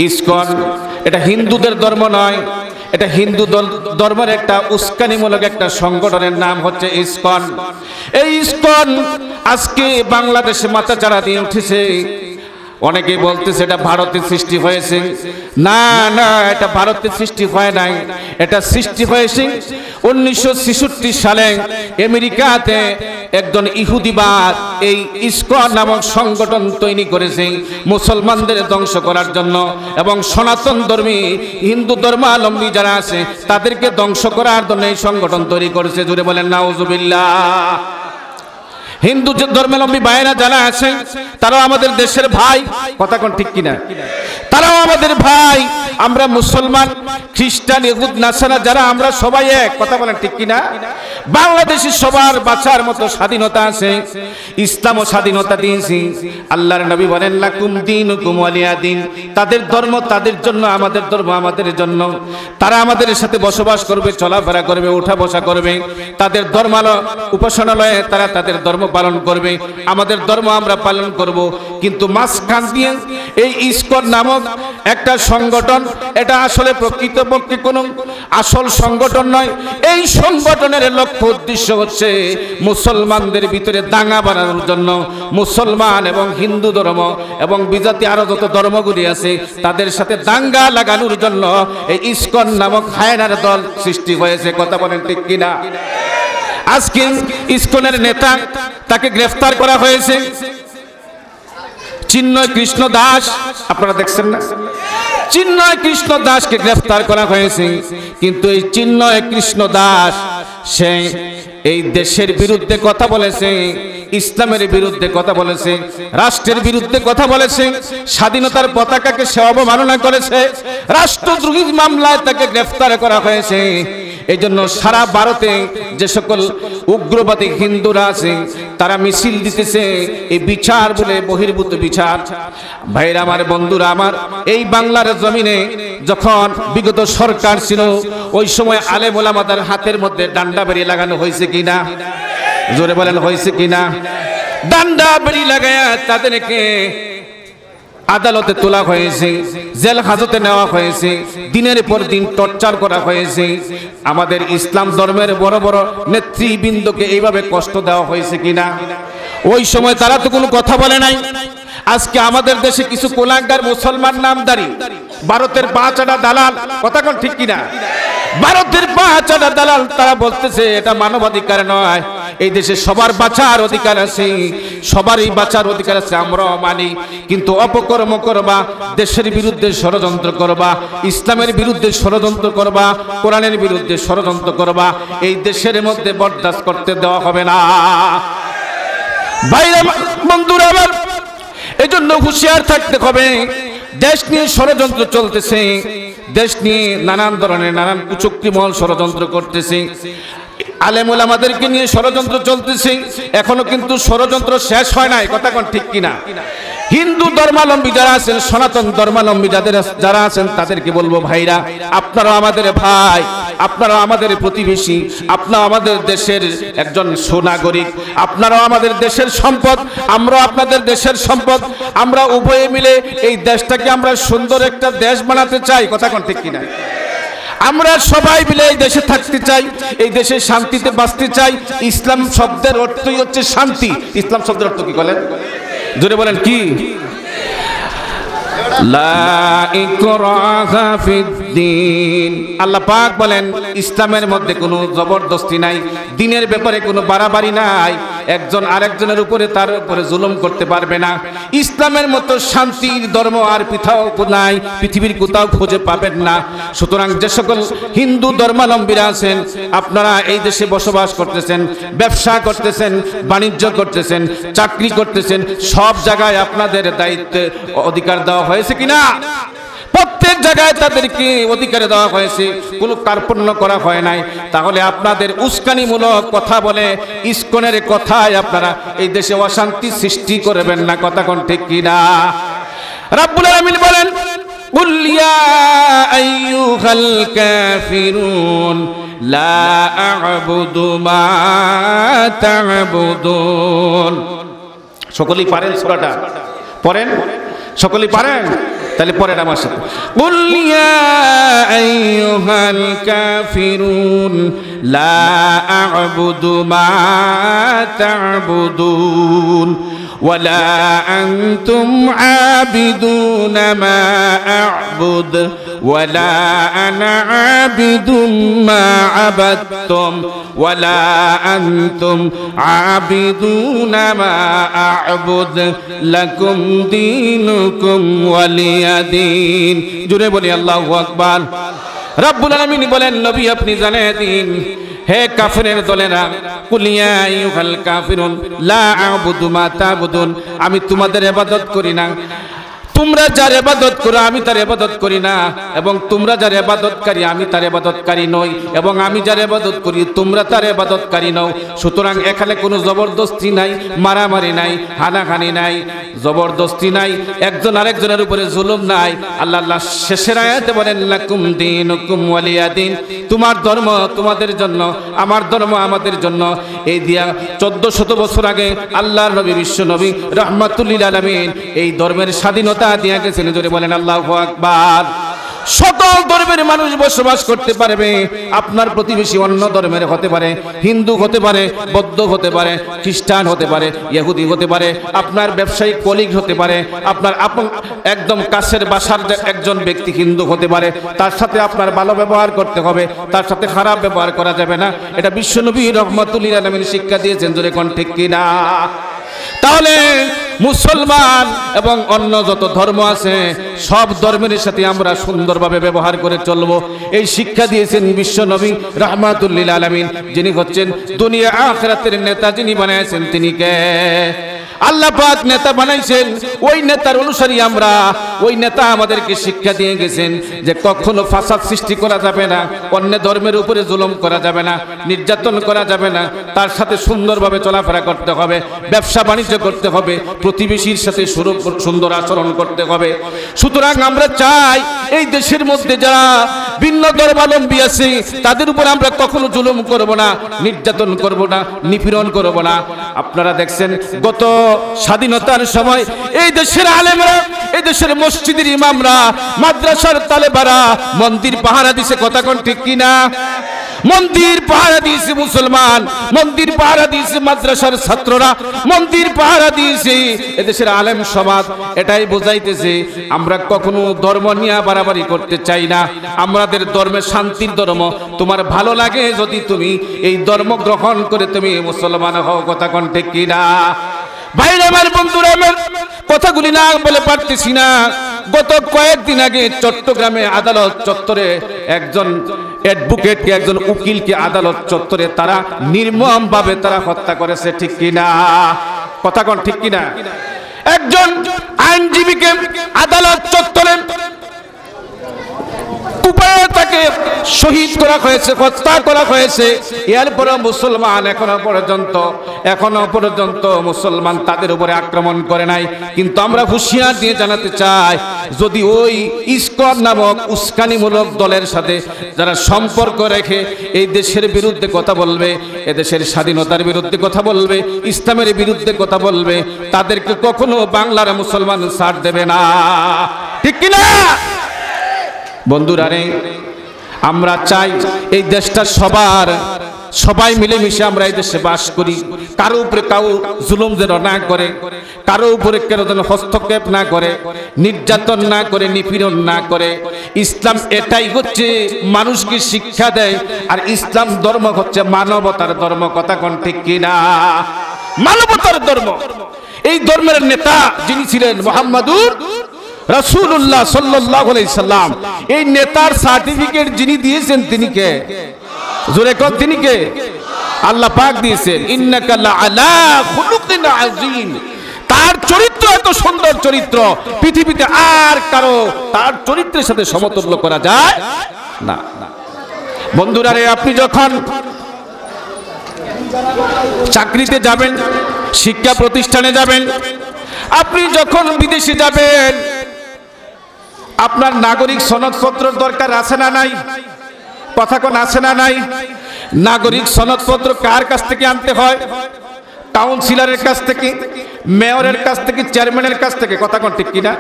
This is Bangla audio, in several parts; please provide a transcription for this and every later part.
ইসকন এটা হিন্দুদের ধর্ম নয়, এটা হিন্দু ধর্মের একটা উস্কানিমূলক একটা সংগঠনের নাম হচ্ছে ইসকন। এই ইসকন আজকে বাংলাদেশে মাথাচাড়া দিয়ে উঠেছে। অনেকে বলতেছে এটা ভারতের সৃষ্টি হয়েছে। না না, এটা ভারতের সৃষ্টি হয় নাই, এটা সৃষ্টি হয়েছে 1966 সালে আমেরিকাতে একজন ইহুদিবাদ এই ইসকন নামক সংগঠন তৈরি করেছে মুসলমানদের ধ্বংস করার জন্য এবং সনাতন ধর্মী হিন্দু ধর্মাবলম্বী যারা আছে তাদেরকে ধ্বংস করার জন্য এই সংগঠন তৈরি করেছে। জুড়ে বলেন নাউজুবিল্লাহ। হিন্দু ধর্মাবলম্বী ভাইরা যারা আছে তারাও আমাদের দেশের ভাই, কথা কোন ঠিক কিনা? তারাও আমাদের ভাই। আমরা মুসলমান, খ্রিস্টান, ইহুদ, নাসারা যারা আমরা সবাই এক, কথা বলেন ঠিক কিনা? বাংলাদেশে সবার বাঁচার মতো স্বাধীনতা আছে, ইসলামও স্বাধীনতা দিয়েছি। আল্লাহর নবী বলেন লাকুম দীনুকুম ওয়ালিয়া দিন, তাদের ধর্ম তাদের জন্য, আমাদের ধর্ম আমাদের জন্য। তারা আমাদের সাথে বসবাস করবে, চলাফেরা করবে, উঠা বসা করবে, তাদের ধর্মালয় উপাসনালয়ে তারা তাদের ধর্ম পালন করবে, আমাদের ধর্ম আমরা পালন করব। কিন্তু মাঝখান দিয়ে এই ইসকন নামক একটা সংগঠন, এটা আসলে প্রকৃতপক্ষে কোনো আসল সংগঠন নয়। এই সংগঠনের লক্ষ্য উদ্দেশ্য হচ্ছে মুসলমানদের ভিতরে দাঙ্গা বানানোর জন্য, মুসলমান এবং হিন্দু ধর্ম এবং বিজাতি আরো যত ধর্মগুলি আছে তাদের সাথে দাঙ্গা লাগানোর জন্য এই ইসকন নামক হায়নার দল সৃষ্টি হয়েছে। কথা বলেন ঠিক কিনা? আজকে ইসকনের নেতা তাকে গ্রেফতার করা হয়েছে, চিন্ময় কৃষ্ণ দাস। আপনারা দেখছেন না? চিন্ময় কৃষ্ণ দাসকে গ্রেফতার করা হয়েছে। কিন্তু এই চিন্ময় কৃষ্ণ দাস সে এই দেশের বিরুদ্ধে কথা বলেছে, ইসলামের বিরুদ্ধে কথা বলেছে, রাষ্ট্রের বিরুদ্ধে কথা বলেছে, স্বাধীনতার পতাকাকে সে অবমাননা করেছে। রাষ্ট্রদ্রোহী মামলায় তাকে গ্রেফতার করা হয়েছে। এই জন্য সারা ভারতে যে সকল উগ্রবাদী হিন্দুরা আছে তারা মিছিল দিতেছে এই বিচার বলে, বহির্ভূত বিচার। ভাইরা আমার, বন্ধুরা আমার, এই বাংলার জমিনে যখন বিগত সরকার ছিল ওই সময় আলেম ওলামাদের হাতের মধ্যে ডান্ডা বেড়ি লাগানো হয়েছে কিনা? জোরে বলেন হয়েছে কিনা? ডান্ডা বেড়ি লাগায়া তাদেরকে আদালতে তোলা হয়েছে, জেল হাজতে নেওয়া হয়েছে, দিনের পর দিন টর্চার করা হয়েছে। আমাদের ইসলাম ধর্মের বড় বড় নেতৃবৃন্দকে এইভাবে কষ্ট দেওয়া হয়েছে কিনা? ওই সময় তারা তো কোনো কথা বলে নাই। আজকে আমাদের দেশে কিছু কোলাঙ্গার মুসলমান নামধারী ভারতের পাঁচাটা দালাল, কথা কোন ঠিক কিনা? ভারতের পাঁচাটা দালাল তারা বলতেছে এটা মানবাধিকার নয়, এই দেশে সবার বাঁচার অধিকার আছে, সবারই বাঁচার অধিকার আছে, আমরাও মানি। কিন্তু অপকর্ম করবা, দেশের বিরুদ্ধে ষড়যন্ত্র করবা, ইসলামের বিরুদ্ধে ষড়যন্ত্র করবা, কোরআনের বিরুদ্ধে ষড়যন্ত্র করবা, এই দেশের মধ্যে বরদাস্ত করতে দেওয়া হবে না। ভাইরা বন্ধুরা আমার, এই জন্য হুঁশিয়ার থাকতে হবে। দেশ নিয়ে ষড়যন্ত্র চলতেছে, দেশ নিয়ে নানান ধরনের নানান কুচক্রিমহল ষড়যন্ত্র করতেছে, আলেম ওলামাদেরকে নিয়ে ষড়যন্ত্র চলতেছে। এখনো কিন্তু ষড়যন্ত্র শেষ হয় নাই, কথা কোন ঠিক কিনা? হিন্দু ধর্মাবলম্বী যারা আছেন, সনাতন ধর্মাবলম্বী যারা আছেন তাদেরকে বলবো, ভাইরা আপনারা আমাদের ভাই, আপনারা আমাদের প্রতিবেশী, আপনারা আমাদের দেশের একজন সুনাগরিক, আপনারাও আমাদের দেশের সম্পদ, আমরাও আপনাদের দেশের সম্পদ। আমরা উভয়ে মিলে এই দেশটাকে আমরা সুন্দর একটা দেশ বানাতে চাই, কথা কোন ঠিক কিনা? আমরা সবাই মিলে এই দেশে থাকতে চাই, এই দেশে শান্তিতে বাঁচতে চাই। ইসলাম শব্দের অর্থই হচ্ছে শান্তি। ইসলাম শব্দের অর্থ কি বলেন? জোরে বলেন কি? লা ইকরাহা ফিদ্দীন। আল্লাহ পাক বলেন ইসলামের মধ্যে কোনো জবরদস্তি নাই, দ্বীনের ব্যাপারে কোনো বাড়াবাড়ি নাই, একজন আরেকজনের উপরে তার উপরে জুলুম করতে পারবে না। ইসলামের মতো শান্তির ধর্ম আর কোথাও নাই, পৃথিবীর কোথাও খুঁজে পাবেন না। সুতরাং যে সকল হিন্দু ধর্মাবলম্বীরা আছেন, আপনারা এই দেশে বসবাস করতেছেন, ব্যবসা করতেছেন, বাণিজ্য করতেছেন, চাকরি করতেছেন, সব জায়গায় আপনাদের দায়িত্ব অধিকার দেওয়া হয়েছে কিনা? প্রত্যেক জায়গায় তাদেরকে অধিকার দেওয়া হয়েছে, কোনো কার্পণ্য করা হয় নাই। তাহলে আপনাদের উস্কানিমূলক কথা বলে ইসকনের কথায় আপনারা এই দেশে অশান্তি সৃষ্টি করবেন না, কথা কোন ঠিক কিনা? রাব্বুল আলামিন বলেন কুল ইয়া আইয়ুহাল কাফিরুন লা আ'বুদু মা তা'বুদুন। সকলেই পারেন সূরাটা? পড়েন, সকলেই পারেন? তাহলে পরের আমার সাথে কুল ইয়া আইয়ুহাল কাফিরুন লা আ'বুদু মা তা'বুদুন ওয়ালা আনতুম আবিদুন মা আ'বুদ ওয়ালা আনা আবিদুম মা আবাদতুম ওয়ালা আনতুম আবিদুন মা আ'বুদ লাকুম দীনুকুম ওয়ালিয়া দীন। জুড়ে বলি আল্লাহু আকবার। রব্বুল আলামিন বলেন, নবী আপনি জানিয়ে দিন, হে কাফিরের দলেরা, কুল ইয়া আইয়ুহাল কাফিরুন লা আ'বুদু মা তা'বুদুন, আমি তোমাদের ইবাদত করি না, তোমরা যার ইবাদত করো আমি তার ইবাদত করি না, এবং তোমরা যার ইবাদতকারী আমি তার ইবাদতকারী নই, এবং আমি যার ইবাদত করি তোমরা তার ইবাদতকারী নও। সুতরাং এখানে কোনো জবরদস্তি নাই, মারামারি নাই, হানাহানি নাই, জবরদস্তি নাই, একজন আরেকজনের উপরে জুলুম নাই। আল্লাহ শেষের আয়াতে বলেন, লাকুম দীনুকুম ওয়ালিয়া দীন, তোমার ধর্ম তোমাদের জন্য, আমার ধর্ম আমাদের জন্য। এই দিয়া 1400 বছর আগে আল্লাহর নবী, বিশ্ব নবী রাহমাতুল লিল আলামিন এই ধর্মের স্বাধীনতা দিয়া গেছেন। জোরে বলেন আল্লাহু আকবার। সকল ধর্মের মানুষ বসবাস করতে পারবে। আপনার প্রতিবেশী অন্য ধর্মের হতে পারে, হিন্দু হতে পারে, বৌদ্ধ হতে পারে, খ্রিস্টান হতে পারে, ইহুদি হতে পারে, আপনার ব্যবসায়িক কলিগ হতে পারে, আপনার একদম কাছের বাসার একজন ব্যক্তি হিন্দু হতে পারে, তার সাথে আপনার ভালো ব্যবহার করতে হবে, তার সাথে খারাপ ব্যবহার করা যাবে না। এটা বিশ্বনবী রাহমাতুল লিল আলামিন শিক্ষা দিয়েছেন। জোরে কোন ঠিক কিনা? তাহলে মুসলমান এবং অন্য যত ধর্ম আছে সব ধর্মের সাথে আমরা সুন্দরভাবে ব্যবহার করে চলবো, এই শিক্ষা দিয়েছেন বিশ্ব নবী রাহমাতুল লিল আলামিন, যিনি হচ্ছেন দুনিয়া আখিরাতের নেতা, যিনি বানাইছেন তিনি কে? আল্লাহ পাক নেতা বানাইছেন, ওই নেতার অনুসারী আমরা। ওই নেতা আমাদেরকে শিক্ষা দিয়ে গেছেন যে কখনো ফাসাদ সৃষ্টি করা যাবে না, অন্য ধর্মের উপরে জুলুম করা যাবে না, নির্যাতন করা যাবে না, তার সাথে সুন্দরভাবে চলাফেরা করতে হবে, ব্যবসা বাণিজ্য করতে হবে, প্রতিবেশীর সাথে সুন্দর আচরণ করতে হবে। সুতরাং আমরা চাই এই দেশের মধ্যে যারা ভিন্ন ধর্মাবলম্বী আছে তাদের উপর আমরা কখনো জুলুম করব না, নির্যাতন করব না, নিপীড়ন করব না। আপনারা দেখছেন গত স্বাধীনতার সময় এই দেশের আলেমরা, এই দেশের মসজিদের ইমামরা, মাদ্রাসার তালেবারা মন্দির পাহারা দিছে। কথা কোন ঠিক কিনা? মন্দির পাহারা দিয়েছে মুসলমান, মন্দির পাহারা দিয়েছে মাদ্রাসার ছাত্ররা, মন্দির পাহারা দিয়েছে এদেশের আলেম সমাজ। এটাই বোঝাইতেছে আমরা কখনো ধর্ম নিয়ে বাড়াবাড়ি করতে চাই না। আমাদের ধর্মে শান্তির ধর্ম। তোমার ভালো লাগে যদি তুমি এই ধর্ম গ্রহণ করে তুমি মুসলমান হও। কথা কোন ঠিক কিনা? ভাইরা আমার, বন্ধুরা আমার, কথাগুলি না বলে পারতেছি না। গত কয়েকদিন আগে চট্টগ্রামে আদালত চত্বরে একজন অ্যাডভোকেটকে, একজন উকিলকে আদালত চত্বরে তারা নির্মম ভাবে তারা হত্যা করেছে। ঠিক কিনা? কথা কোন ঠিক কিনা? একজন আইনজীবীকে আদালত চত্বরে উপায়ে তাকে শহীদ করা হয়েছে, হত্যা করা হয়েছে। এরপরে মুসলমান এখনো পর্যন্ত মুসলমান তাদের উপরে আক্রমণ করে নাই। কিন্তু আমরা হুঁশিয়ার দিয়ে জানাতে চাই, যদি ওই ইসকন নামক উস্কানিমূলক দলের সাথে যারা সম্পর্ক রেখে এই দেশের বিরুদ্ধে কথা বলবে, এদেশের স্বাধীনতার বিরুদ্ধে কথা বলবে, ইসলামের বিরুদ্ধে কথা বলবে, তাদেরকে কখনো বাংলার মুসলমান ছাড় দেবে না। ঠিক কিনা বন্ধুরা? রে আমরা চাই এই দেশটা সবার, সবাই মিলেমিশে আমরা এই দেশে বাস করি। কারো উপরে কাউ জুলুম যেন না করে, কারো উপরে কেন যেন হস্তক্ষেপ না করে, নির্যাতন না করে, নিপীড়ন না করে। ইসলাম এটাই হচ্ছে মানুষকে শিক্ষা দেয়। আর ইসলাম ধর্ম হচ্ছে মানবতার ধর্ম। কথা কোন ঠিক কিনা? মানবতার ধর্ম। এই ধর্মের নেতা যিনি ছিলেন মুহাম্মাদুর রাসূলুল্লাহ সাল্লাল্লাহু আলাইহি সাল্লাম, এই নেতার সার্টিফিকেট যিনি দিয়েছেন তিনি কে? জোরে কোন তিনি কে? আল্লাহ পাক দিয়েছেন, ইন্নাকা লাআলা খুলুকিন আযীম। তার চরিত্র এত সুন্দর চরিত্র, পৃথিবীতে আর কারো তার চরিত্রের সাথে সমতুল্য করা যায় না। বন্ধুরা রে, আপনি যখন চাকরিতে যাবেন, শিক্ষা প্রতিষ্ঠানে যাবেন, আপনি যখন বিদেশে যাবেন, আপনার নাগরিক সনদপত্র দরকার আছে না নাই? কথা কোন আছে না নাই? নাগরিক সনদপত্র কার কাছ থেকে আনতে হয়? কাউন্সিলরের কাছ থেকে, মেয়রের কাছ থেকে, চেয়ারম্যানের কাছ থেকে। কথা কোন ঠিক কিনা?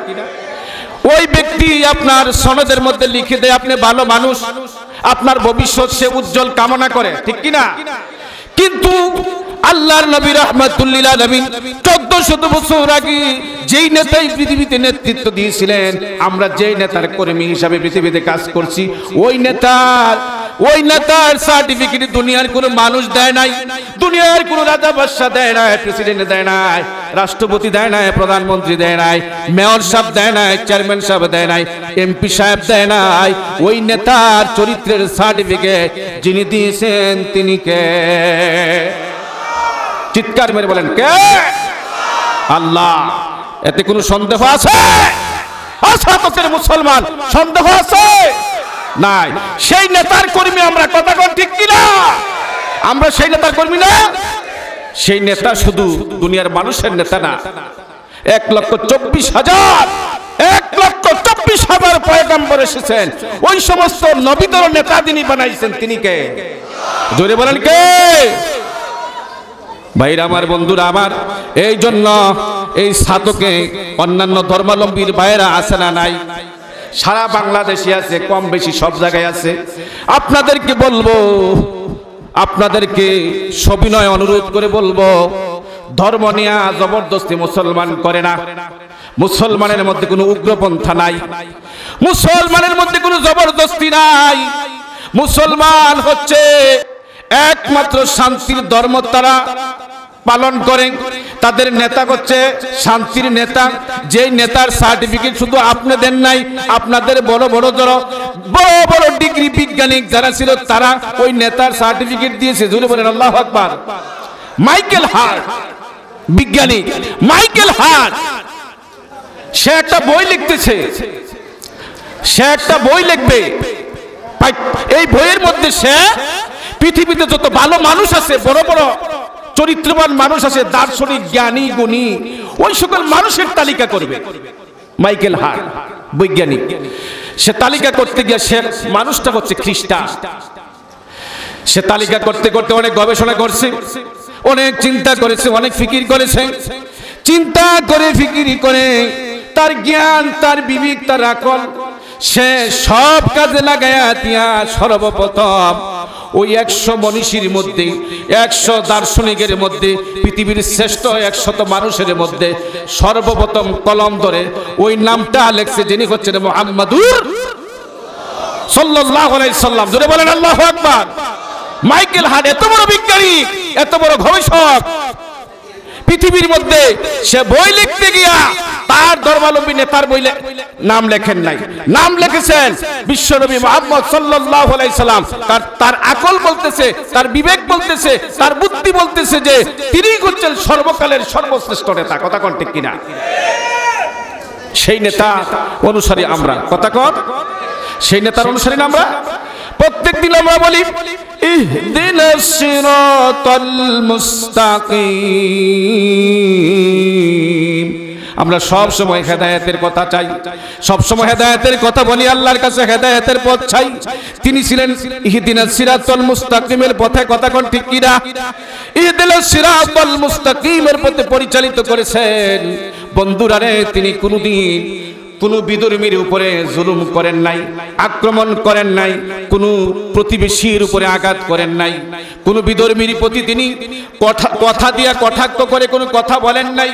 ওই ব্যক্তি আপনার সনদের মধ্যে লিখে দেয় আপনি ভালো মানুষ, আপনার ভবিষ্যৎ সে উজ্জ্বল কামনা করে, ঠিক কিনা? কিন্তু আল্লাহর নবী রাহমাতুল লিল আলামিন 1400 বছর আগে যেই নেতাই পৃথিবীতে নেতৃত্ব দিয়েছিলেন, আমরা যেই নেতার কর্মী হিসাবে পৃথিবীতে কাজ করছি, ওই নেতার সার্টিফিকেট দুনিয়ার কোনো মানুষ দেয় নাই, দুনিয়ার কোনো রাজা বাদশা দেয় নাই, প্রেসিডেন্ট দেয় নাই, রাষ্ট্রপতি দেয় নাই, প্রধানমন্ত্রী দেয় নাই, মেয়র সাহেব দেয় নাই, চেয়ারম্যান সাহেব দেয় নাই, এমপি সাহেব দেয় নাই। ওই নেতার চরিত্রের সার্টিফিকেট যিনি দিয়েছেন তিনি কে? চিৎকার মেরে বলেন কে? আল্লাহ। এতে কোনো সন্দেহ আছে? আসাতের মুসলমান সন্দেহ আছে? নাই। সেই নেতার কর্মী আমরা, কথা কোন ঠিক কিনা? আমরা সেই নেতার কর্মী না? সেই নেতা শুধু দুনিয়ার মানুষের নেতা না, 1,24,000 পয়গম্বর এসেছেন, ওই সমস্ত নবীদের নেতা যিনি বানাইছেন তিনি কে? জোরে বলেন কে? ভাইরা আমার, বন্ধুরা আমার, এই জন্য এই ছাতকে অন্যান্য ধর্মাবলম্বীর ভাইরা আছে না নাই? সারা বাংলাদেশে আছে, কম বেশি সব জায়গায় আছে। আপনাদেরকে বলবো, আপনাদেরকে সবিনয় অনুরোধ করে বলবো, ধর্ম নিয়ে জবরদস্তি মুসলমান করে না। মুসলমানের মধ্যে কোনো উগ্রপন্থা নাই, মুসলমানের মধ্যে কোনো জবরদস্তি নাই। মুসলমান হচ্ছে একমাত্র শান্তির ধর্ম তারা পালন করেন। তাদের নেতা হচ্ছে শান্তির নেতা, যেই নেতার সার্টিফিকেট শুধু আপনি দেন নাই, আপনাদের বড় বড় ডিগ্রি বিজ্ঞানী যারা ছিল তারা ওই নেতার সার্টিফিকেট দিয়েছে। জোরে বলেন আল্লাহু আকবার। মাইকেল হার্ট, বিজ্ঞানী মাইকেল হার্ট, সে একটা বই লিখতেছে, সে একটা বই লিখবে। এই বইয়ের মধ্যে সে পৃথিবীতে যত ভালো মানুষ আছে, বড় বড় চরিত্রবান মানুষ আছে, দার্শনিক, জ্ঞানী, গুণী, ওই সকল মানুষের তালিকা করবে। মাইকেল হার্ট বৈজ্ঞানিক, সে তালিকা করতে গিয়ে সে মানুষটা হচ্ছে খ্রিস্টান। সে তালিকা করতে করতে অনেক গবেষণা করছে, অনেক চিন্তা করেছে, অনেক ফিকির করেছে। চিন্তা করে ফিকির করে তার জ্ঞান, তার বিবেক, তার আকল সে সব কাজে লাগায়া দিয়া সর্বপ্রথম ওই 100 মনীষীর মধ্যে, 100 দার্শনিকের মধ্যে, পৃথিবীর শ্রেষ্ঠ 100 মানুষের মধ্যে সর্বপ্রথম কলম ধরে ওই নামটা লেখছে, যিনি হচ্ছেন মুহাম্মাদুর সাল্লাল্লাহু আলাইহি সাল্লাম। জোরে বলেন আল্লাহু আকবার। মাইকেল হার্ট এত বড় বিজ্ঞানী, এত বড় গবেষক, পৃথিবীর মধ্যে সে বই লিখতে গিয়া তার ধর্মাবলম্বী নেতার বই নাম লেখেন নাই, নাম লিখেছেন বিশ্বনবী মুহাম্মদ সাল্লাল্লাহু আলাইহি সাল্লাম। তার আকল বলতেছে, তার বিবেক বলতেছে, তার বুদ্ধি বলতেছে যে তিনি হচ্ছেন সর্বকালের সর্বশ্রেষ্ঠ নেতা। কথা কোন ঠিক কিনা? সেই নেতা অনুসারী আমরা, কথা কোন? সেই নেতার অনুসারী আমরা প্রত্যেকদিন আমরা বলি ইহদিনাস সিরাতাল মুস্তাকিম। আমরা সব সময় হেদায়েতের কথা চাই, সব সময় হেদায়েতের কথা বলি, আল্লাহর কাছে হেদায়েতের পথ চাই। তিনি ছিলেন ইহদিনাস সিরাতাল মুস্তাকিমের পথে, কথা কোন ঠিক কিনা? ইহদিনাস সিরাতাল মুস্তাকিমের পথে পরিচালিত করেছেন। বন্ধুরা রে, তিনি কোনদিন কোনো বিধর্মীর উপরে জুলুম করেন নাই, আক্রমণ করেন নাই, কোনো প্রতিবেশীর উপরে আঘাত করেন নাই, কোনো বিধর্মীর প্রতি তিনি কথা দিয়া কটাক্ষ করে কোনো কথা বলেন নাই।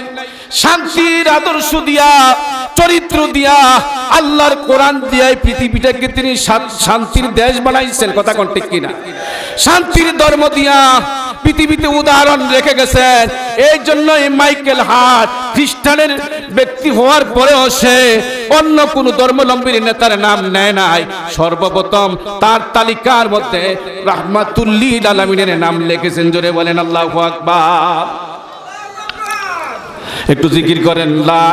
শান্তির আদর্শ দিয়া, চরিত্র দিয়া, আল্লাহর কোরআন দিয়া পৃথিবীটাকে তিনি শান্তির দেশ বানাইছেন। কথা কোন ঠিক কিনা? শান্তির ধর্ম দিয়া পৃথিবীতে উদাহরণ রেখে গেছেন। এই জন্য মাইকেল হার্ট খ্রিস্টানের ব্যক্তি হওয়ার পরেও সে অন্য কোন ধর্মাবলম্বীর নেতার নাম নেয় নাই। সর্বপ্রথম তার তালিকার মধ্যে রাহমাতুল লিল আলামিনের নাম লিখেছেন। জোরে বলেন আল্লাহু আকবার। একটু জিকির করেন লা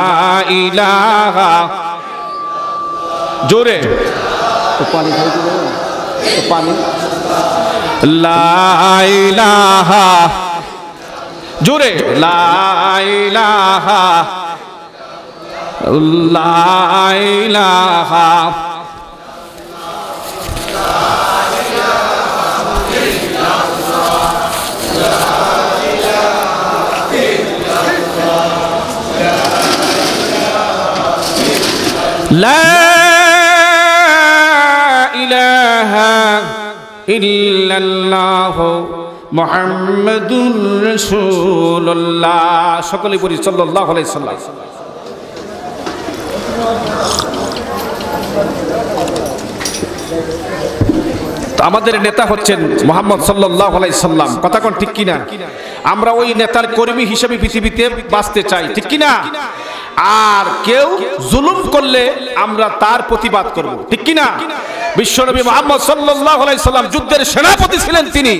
ইলাহা, জোরে পানি পানি, লা ইলাহা, জোরে লা ইলাহা, লা ইলাহা, লা ইলাহা ইল্লাল্লাহ মুহাম্মাদুর রাসূলুল্লাহ। সকলে বলি সাল্লাল্লাহু আলাইহি সাল্লাম। আমাদের নেতা হচ্ছেন মুহাম্মদ সাল্লাল্লাহু আলাইহি সাল্লাম। কথা কোন ঠিক কিনা? আমরা ওই নেতার কর্মী হিসেবে পৃথিবীতে বাঁচতে চাই, ঠিক কিনা? আর কেউ জুলুম করলে আমরা তার প্রতিবাদ করব, ঠিক কিনা? বিশ্বনবী মুহাম্মদ সাল্লাল্লাহু আলাইহি সাল্লাম যুদ্ধের সেনাপতি ছিলেন তিনি,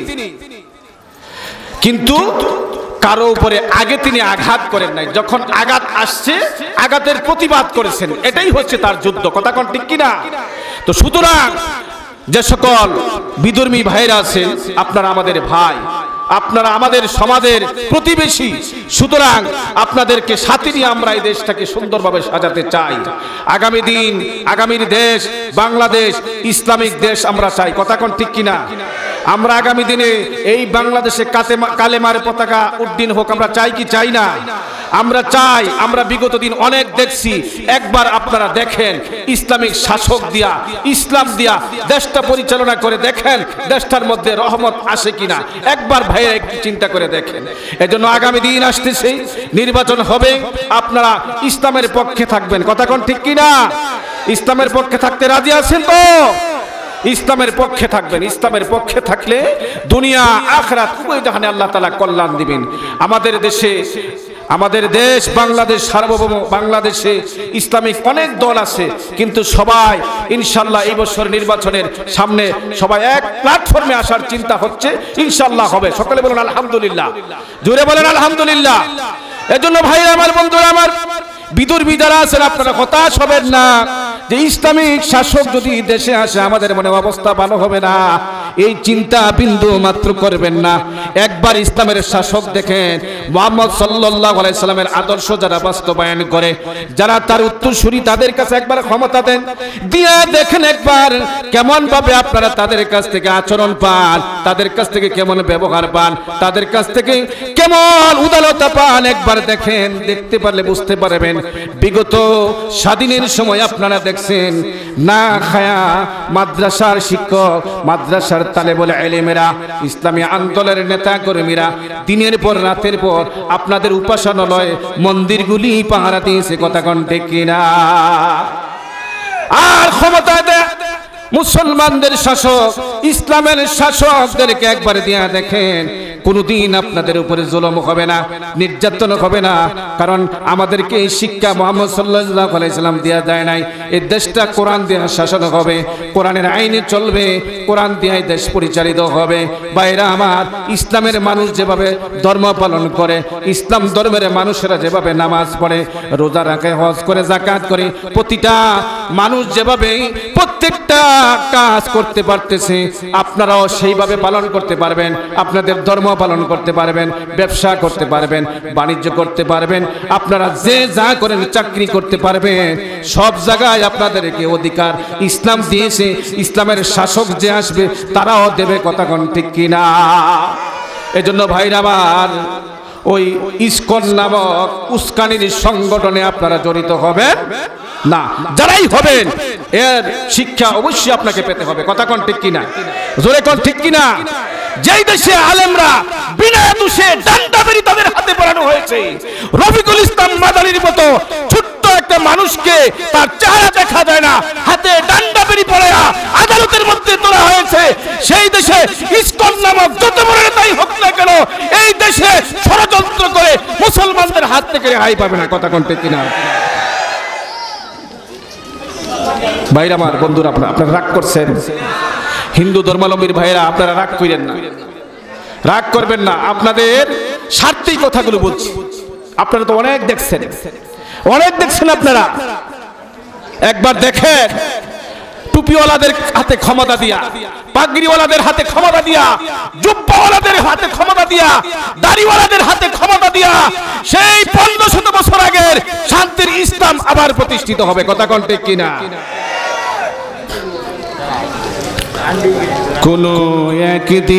কিন্তু কারো উপরে আগে তিনি আঘাত করেন নাই। যখন আঘাত আসছে আঘাতের প্রতিবাদ করেছেন, এটাই হচ্ছে তার যুদ্ধ। কথা কোন ঠিক কিনা? তো সুতরাং যে সকল বিধর্মী ভাইরা আছেন, আপনারা আমাদের ভাই, আপনারা আমাদের সমাজের প্রতিবেশী, সুতরাং আপনাদেরকে সাথে নিয়ে আমরা এই দেশটাকে সুন্দরভাবে সাজাতে চাই। আগামী দিন, আগামীর দেশ বাংলাদেশ ইসলামিক দেশ আমরা চাই। কথা কোন ঠিক কিনা? আমরা আগামী দিনে এই বাংলাদেশে কালেমার পতাকা উড্ডীন হোক, আমরা চাই কি চাই না? আমরা চাই। আমরা বিগত দিন অনেক দেখছি, একবার আপনারা দেখেন ইসলামিক শাসক দিয়া, ইসলাম দিয়া দেশটা পরিচালনা করে দেখেন দেশটার মধ্যে রহমত আসে কিনা, একবার ভাইয়েরা একটু চিন্তা করে দেখেন। এজন্য আগামী দিন আসতেছে, নির্বাচন হবে, আপনারা ইসলামের পক্ষে থাকবেন। কথা কোন ঠিক কিনা? ইসলামের পক্ষে থাকতে রাজি আছেন তো? ইসলামের পক্ষে থাকবেন। ইসলামের পক্ষে থাকলে দুনিয়া আখিরাত উভয় জাহানে আল্লাহ তাআলা কল্যাণ দিবেন। আমাদের দেশ বাংলাদেশ সার্বভৌম, বাংলাদেশে ইসলামিক অনেক দল আছে, কিন্তু সবাই ইনশাআল্লাহ এই বছর নির্বাচনের সামনে সবাই এক প্ল্যাটফর্মে আসার চিন্তা হচ্ছে, ইনশাআল্লাহ হবে। সকলে বলেন আলহামদুলিল্লাহ, জোরে বলেন আলহামদুলিল্লাহ। এজন্য ভাইরা আমার, বন্ধুরা আমার, বিদুর্বী যারা আছেন আপনারা হতাশ হবেন না যে ইসলামিক শাসক যদি দেশে আসে আমাদের মনে অবস্থা ভালো হবে না, এই চিন্তা বিন্দু মাত্র করবেন না। একবার ইসলামের শাসক দেখেন, মুহাম্মদ সাল্লাল্লাহু আলাইহি সাল্লামের আদর্শ যারা বাস্তবায়ন করে, যারা তার উত্তরসূরি, তাদের কাছে একবার ক্ষমতা দেন, দিয়া দেখেন একবার কেমন ভাবে আপনারা তাদের কাছ থেকে আচরণ পান, তাদের কাছ থেকে কেমন ব্যবহার পান, তাদের কাছ থেকে কেমন উদারতা পান, একবার দেখেন। দেখতে পারলে বুঝতে পারবেন। বিগত স্বাধীনের সময় আপনারা দেখছেন না খায়া মাদ্রাসার শিক্ষক, মাদ্রাসার তালেবুল ইলমেরা, ইসলামী আন্দোলনের নেতা কর্মীরা দিনের পর রাতের পর আপনাদের উপাসনালয় মন্দিরগুলি পাহারা দিয়েছে। কথা কোন ঠিক কিনা? আর ক্ষমতা দেয় মুসলমানদের শাসক, ইসলামের শাসকদেরকে একবার দিয়া দেখেন, কোনদিন আপনাদের উপরে জুলুম হবে না, নির্যাতন হবে না। কারণ আমাদেরকে এই শিক্ষা মুহাম্মদ সাল্লাল্লাহু আলাইহি সাল্লাম দেয়া যায় নাই। এই দেশটা কোরআন দিয়ে শাসন হবে, কোরআনের আইনে চলবে, কোরআন দিয়ে দেশ পরিচালিত হবে। ভাইরা আমার, ইসলামের মানুষ যেভাবে ধর্ম পালন করে, ইসলাম ধর্মের মানুষেরা যেভাবে নামাজ পড়ে, রোজা রাখে, হজ করে, যাকাত করে, প্রতিটা মানুষ যেভাবে প্রত্যেকটা কাজ করতে পারতেছে, আপনারাও সেইভাবে পালন করতে পারবেন। আপনাদের ধর্ম পালন করতে পারবেন, ব্যবসা করতে পারবেন, বাণিজ্য করতে পারবেন, আপনারা যে যা করেন, চাকরি করতে পারবেন। সব জায়গায় আপনাদেরকে অধিকার ইসলাম দিয়েছে। ইসলামের শাসক যে আসবে তারাও দেবে। কথা কোন ঠিক কিনা? এজন্য ভাইরা আমার, ওই ইসকন নামক উস্কানির সংগঠনে আপনারা জড়িত হবেন না। যারাই হবেন এর শিক্ষা অবশ্যই আপনাকে পেতে হবে। কথা কোন ঠিক কিনা? জোরে কোন ঠিক কিনা? যেই দেশে আলেমরা বিনা দোষে ডান্ডাবেরি তাদের হাতে পড়ানো হয়েছে, রফিকুল ইসলাম মাদানির মতো ছোট্ট একটা মানুষকে তার চেহারা দেখা যায় না, হাতে ডান্ডাবেরি পড়া আদালতের মধ্যে তোলা হয়েছে, সেই দেশে ইসকন নামক যত বড় নেতাই হোক না কেন, এই দেশে ষড়যন্ত্র করে মুসলমানদের হাত থেকে রেহাই পাবে না। কথা কোন ঠিক কিনা? ভাইরা আমার, বন্ধুরা, আপনারা রাগ করছেন, হিন্দু ধর্মাবলম্বীর ভাইরা আপনারা রাগ করেন না, রাগ করবেন না। আপনাদের স্বার্থেই কথাগুলো বলছি। আপনারা তো অনেক দেখছেন, অনেক দেখছেন। আপনারা একবার দেখেন, টুপিওয়ালাদের হাতে ক্ষমতা দিয়া, পাগড়িওয়ালাদের হাতে ক্ষমতা দিয়া, জুব্বাওয়ালাদের হাতে ক্ষমতা দিয়া, দাড়িওয়ালাদের হাতে ক্ষমতা দিয়া সেই 1500 বছর আগের শান্তির ইসলাম আবার প্রতিষ্ঠিত হবে। কথা কোন ঠিক কিনা? কোন একদিন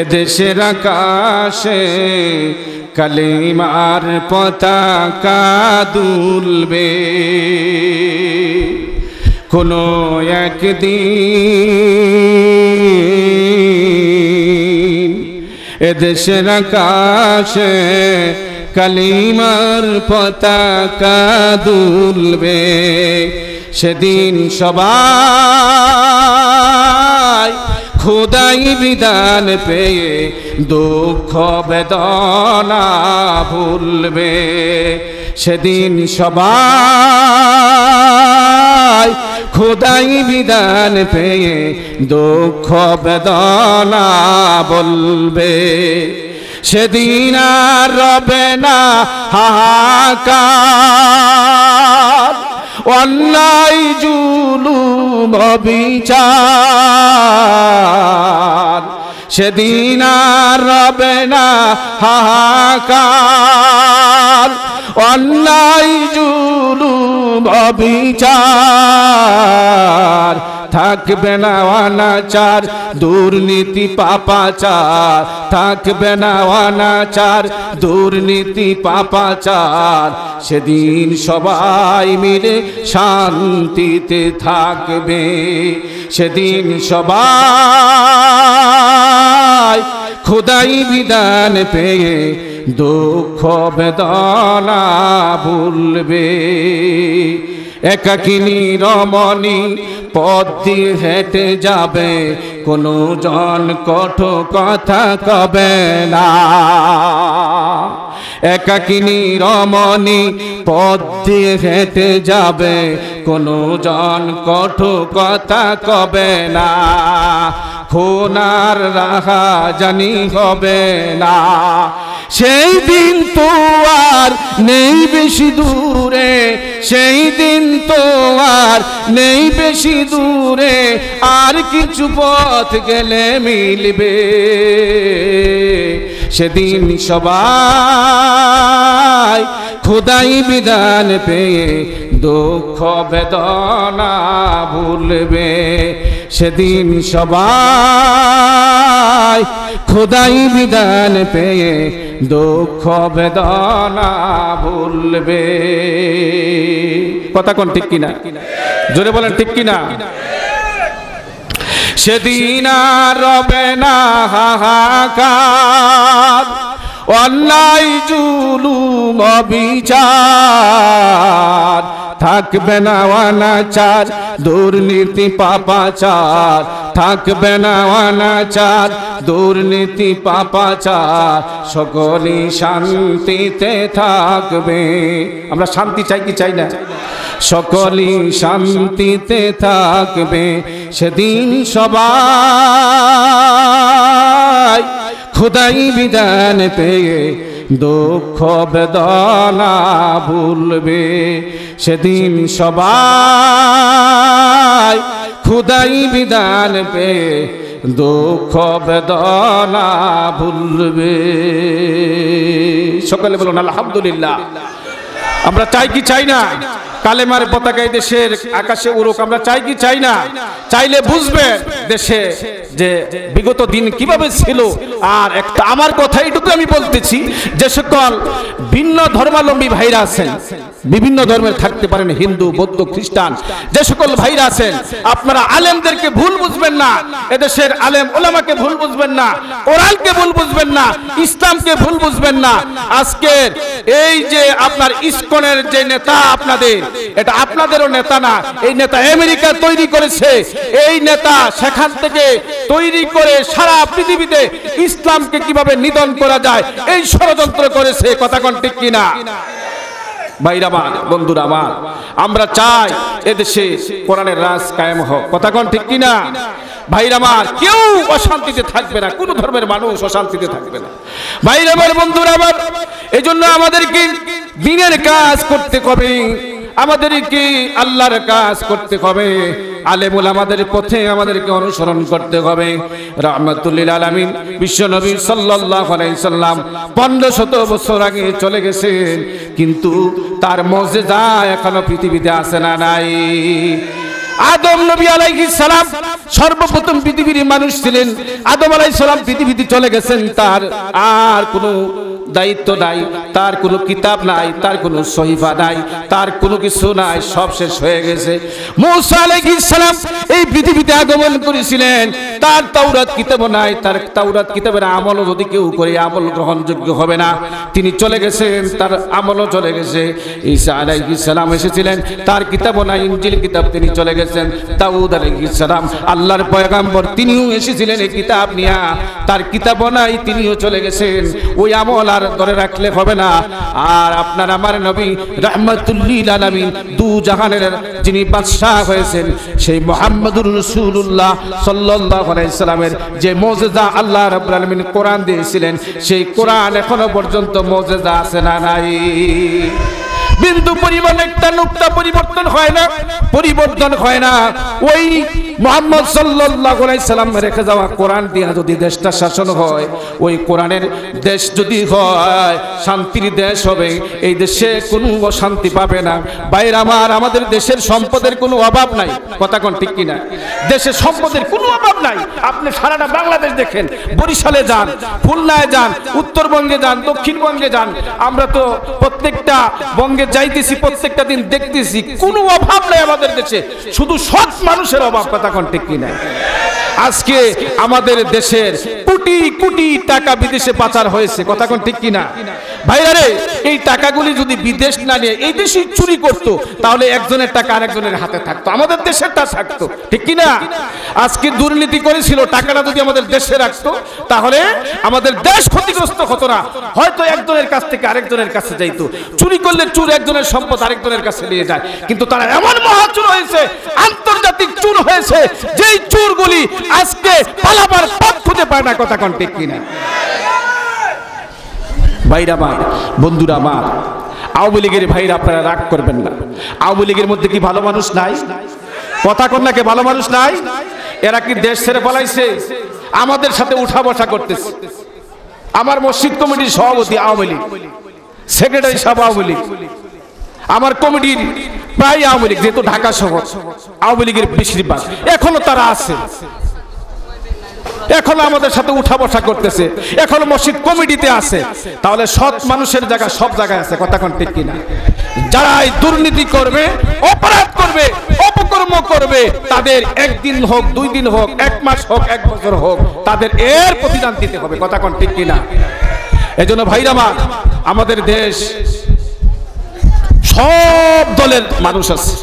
এদেশের আকাশে কালিমার পতাকা দুলবে। কোনো একদিন এদেশের আকাশে কালিমার পতাকা দুলবে। সেদিন সবাই খোদাই বিধান পেয়ে দুঃখ বেদনা ভুলবে। সেদিন সবাই খোদাই বিধান পেয়ে দুঃখ বেদনা বলবে। সেদিন আর রবে না হাহাকার, অন্যায় জুলুম বিচার। সেদিন আর রবে না হাহাকার, অন্যায় জুলুম বিচার। থাকবে না অনাচার দুর্নীতি পাপাচার, থাকবে না অনাচার দুর্নীতি পাপাচার। সেদিন সবাই মিলে শান্তিতে থাকবে। সেদিন সবাই খোদাই বিধান পেয়ে দুঃখ বেদনা ভুলবে। একাকিনী রমণী পথ দিয়ে হেঁটে যাবে, কোনো জন কঠোর কথা কবে না। একাকিনী রমণী পথ দিয়ে হেঁটে যাবে, কোনো জন কঠোর কথা কবে না। খুনার রাহা জানি হবে না। সেই দিন তো আর নেই বেশি দূরে, সেই দিন তো আর নেই বেশি দূরে, আর কিছু পথ গেলে মিলবে। সেদিন সবাই খোদাই বিধান পেয়ে দুঃখ বেদনা ভুলবে। সেদিন সবাই খোদাই বিধান পেয়ে দুঃখ বেদনা ভুলবে। কথা কোন ঠিক কিনা? জোরে বলেন ঠিক কিনা? সেদিন আর রবে না হাহাকার, অন্যায় জুলুম বিচার। থাকবে না অনাচার দুর্নীতি পাপাচার, থাকবে না অনাচার দুর্নীতি পাপাচার। সকলেই শান্তিতে থাকবে। আমরা শান্তি চাই কি চাই না? সকলেই শান্তিতে থাকবে। সেদিন সবাই খোদাই বিধান পেয়ে দুঃখ বেদনা ভুলবে। সেদিন সবাই খোদাই বিধান পেয়ে দুঃখ বেদনা ভুলবে। সকলে বলুন আলহামদুলিল্লাহ। আমরা চাই কি চাই না? কালেমার পতাকা দেশের আকাশে উড়ুক। আমরা চাই কি চাই না? চাইলে বুঝবেন দেশে যে বিগত দিন কিভাবে ছিল। আর একটা আমার কথা এইটুকু আমি বলতেছি, যে সকল ভিন্ন ধর্মাবলম্বী ভাইরা আছেন, বিভিন্ন ধর্মের থাকতে পারেন, হিন্দু বৌদ্ধ খ্রিস্টান, যে সকল ভাইরা আছেন, আপনারা আলেমদেরকে ভুল বুঝবেন না, এদেশের আলেম ওলামাকে ভুল বুঝবেন না, কোরআনকে ভুল বুঝবেন না, ইসলামকে ভুল বুঝবেন না। আজকের এই যে আপনার ইসকনের যে নেতা আপনাদের, এটা আপনাদেরও নেতা না, এই নেতা আমেরিকা তৈরি করেছে। এই নেতা সেখান থেকে তৈরি করে সারা পৃথিবীতে ইসলামকে কিভাবে নিধন করা যায় এই ষড়যন্ত্র করেছে। কথা কোন ঠিক কিনা? ভাইরা আমার, বন্ধুরা আমার, আমরা চাই এদেশে কোরআনের রাজ কায়েম হোক। কথা কোন ঠিক কিনা? ভাইরা আমার, কেউ অশান্তিতে থাকবে না, কোন ধর্মের মানুষ অশান্তিতে থাকবে না। ভাইরা আমার, বন্ধুরা আমার, এই জন্য আমাদেরকে দিনের কাজ করতে হবে, আমাদেরকে আল্লাহর কাজ করতে হবে, আলেম ওলামাদের পথে আমাদেরকে অনুসরণ করতে হবে। রাহমাতুল লিল আলামিন বিশ্বনবী সাল্লাল্লাহু আলাইহি সাল্লাম 1500 বছর আগে চলে গেছেন, কিন্তু তার মুজিজা এখনো পৃথিবীতে আছে না নাই? আদম নবী আলাইহিস সালাম সর্বপ্রথম পৃথিবীর মানুষ ছিলেন। আদম আলাইহিস সালাম পৃথিবীতে চলে গেছেন, তার আর কোনো দায়িত্ব নাই, তার কোনো কিতাব নাই, তার কোনো সহিফা নাই, তার কোনো কিছু নাই, সব শেষ হয়ে গেছে। মূসা আলাইহিস সালাম এই পৃথিবীতে আগমন করেছিলেন, তার তাওরাত কিতাব নাই, তার তাওরাত কিতাবের আমলও যদি কেউ করে আমল গ্রহণযোগ্য হবে না। তিনি চলে গেছেন, তার আমলও চলে গেছে। ঈসা আলাইহিস সালাম এসেছিলেন, তার কিতাবও নাই, ইনজিল কিতাব, তিনি চলে গেছেন। দাউদ আলাইহিস সালাম আল্লাহর পয়গম্বর, তিনিও এসেছিলেন এই কিতাব নিয়ে, তার কিতাবও নাই, তিনিও চলে গেছেন। ওই আমল আর ধরে রাখলে হবে না। আর আপনার আমার নবী রাহমাতুল লিল আলামিন, দু জাহানের যিনি বাদশাহ হয়েছেন, সেই মুহাম্মদুর রাসূলুল্লাহ সাল্লাল্লাহু আলাইহি সাল্লামের যে মুজিজা আল্লাহ রাব্বুল আলামিন কোরআন দিয়েছিলেন, সেই কোরআন এখনো পর্যন্ত মুজিজা আছে না নাই? বিন্দু পরিমাণ একটা নুকতা পরিবর্তন হয় না, পরিবর্তন হয় না। ওই মুহাম্মদ সাল্লাল্লাহু আলাইহি সাল্লাম রেখে যাওয়া কোরআন দিয়ে যদি দেশটা শাসন হয়, ওই কোরআনের দেশ যদি হয়, শান্তির দেশ হবে। এই দেশে কোনো অশান্তি পাবে না। বাইরে আমার, আমাদের দেশের সম্পদের কোনো অভাব নাই, কথা কোন ঠিক কিনা? দেশের সম্পদের কোনো অভাব নাই। আপনি সারাটা বাংলাদেশ দেখেন, বরিশালে যান, খুলনায় যান, উত্তরবঙ্গে যান, দক্ষিণবঙ্গে যান, আমরা তো প্রত্যেকটা বঙ্গে যাইতেছি, প্রত্যেকটা দিন দেখতেছি, কোনো অভাব নাই আমাদের দেশে, শুধু সৎ মানুষের অভাব, কথা কোন ঠিক কিনা? আজকে আমাদের দেশের কোটি কোটি টাকা বিদেশে পাচার হয়েছে, কথা কোন ঠিক কিনা? ভাইরা রে, এই টাকাগুলি যদি বিদেশ না নিয়ে এই দেশে চুরি করতো, তাহলে একজনের টাকা আরেকজনের হাতে থাকতো, আমাদের দেশেরটা থাকতো, ঠিক কিনা? আজকে দুর্নীতি করেছিল, টাকাটা যদি আমাদের দেশে রাখতো, তাহলে আমাদের দেশ ক্ষতিগ্রস্ত হতো না। হয়তো একজনের কাছ থেকে আরেকজনের কাছে যাইতো। চুরি করলে চুর একজনের সম্পদ আরেকজনের কাছে নিয়ে যায়, কিন্তু তারা এমন মহাচুর হয়েছে, আন্তর্জাতিক চুর হয়েছে, যেই চুরগুলি আজকে পালাবার পথ খুঁজে পায় না, কথা কোন ঠিক কিনা? ভাইরা আমার, বন্ধুরা আমার, আওয়ামী লীগের ভাইরা আপনারা রাগ করবেন না। আওয়ামী লীগের মধ্যে কি ভালো মানুষ নাই? কথা কোন নাকি ভালো মানুষ নাই? এরা কি দেশ ছেড়ে পালাইছে? আমাদের সাথে উঠা বসা করতেছে। আমার মসজিদ কমিটির সভাপতি আওয়ামী লীগ, সেক্রেটারি সাহেব আওয়ামী লীগ, আমার কমিটির প্রায় আওয়ামী লীগ, যেহেতু ঢাকা শহর আওয়ামী লীগের বেশিরভাগ এখনো তারা আছে, এখনো আমাদের সাথে উঠা বসা করতেছে, এখনো মসজিদ কমিটিতে আছে। তাহলে সৎ মানুষের জায়গা সব জায়গায় আছে, কথা কোন ঠিক কিনা? যারা দুর্নীতি করবে, অপরাধ করবে, অপকর্ম করবে, তাদের একদিন হোক, 2 দিন হোক, 1 মাস হোক, 1 বছর হোক, তাদের এর প্রতিদান দিতে হবে, কথা কোন ঠিক কিনা? এজন্য ভাইরা আমার, আমাদের দেশ সব দলের মানুষ আছে।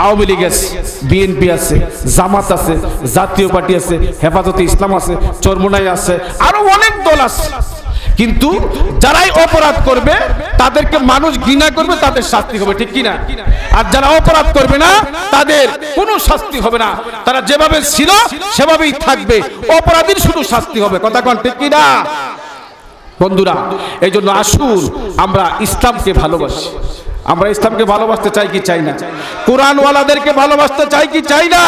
আওয়ামী লীগ আছে, বিএনপি আছে, জামাত আছে, জাতীয় পার্টি আছে, হেফাজতে ইসলাম আছে, চরমোনাই আছে, আরো অনেক দল আছে। কিন্তু যারাই অপরাধ করবে তাদেরকে মানুষ ঘৃণা করবে, তাদের শাস্তি হবে, ঠিক কিনা? আর যারা অপরাধ করবে না, তাদের কোনো শাস্তি হবে না, তারা যেভাবে ছিল সেভাবেই থাকবে, অপরাধীর শুধু শাস্তি হবে, কথা কোন ঠিক কিনা? বন্ধুরা, এই জন্য আসুন আমরা ইসলামকে ভালোবাসি। আমরা ইসলামকে ভালোবাসতে চাই কি চাই না? কোরআনওয়ালাদেরকে ভালোবাসতে চাই কি চাই না?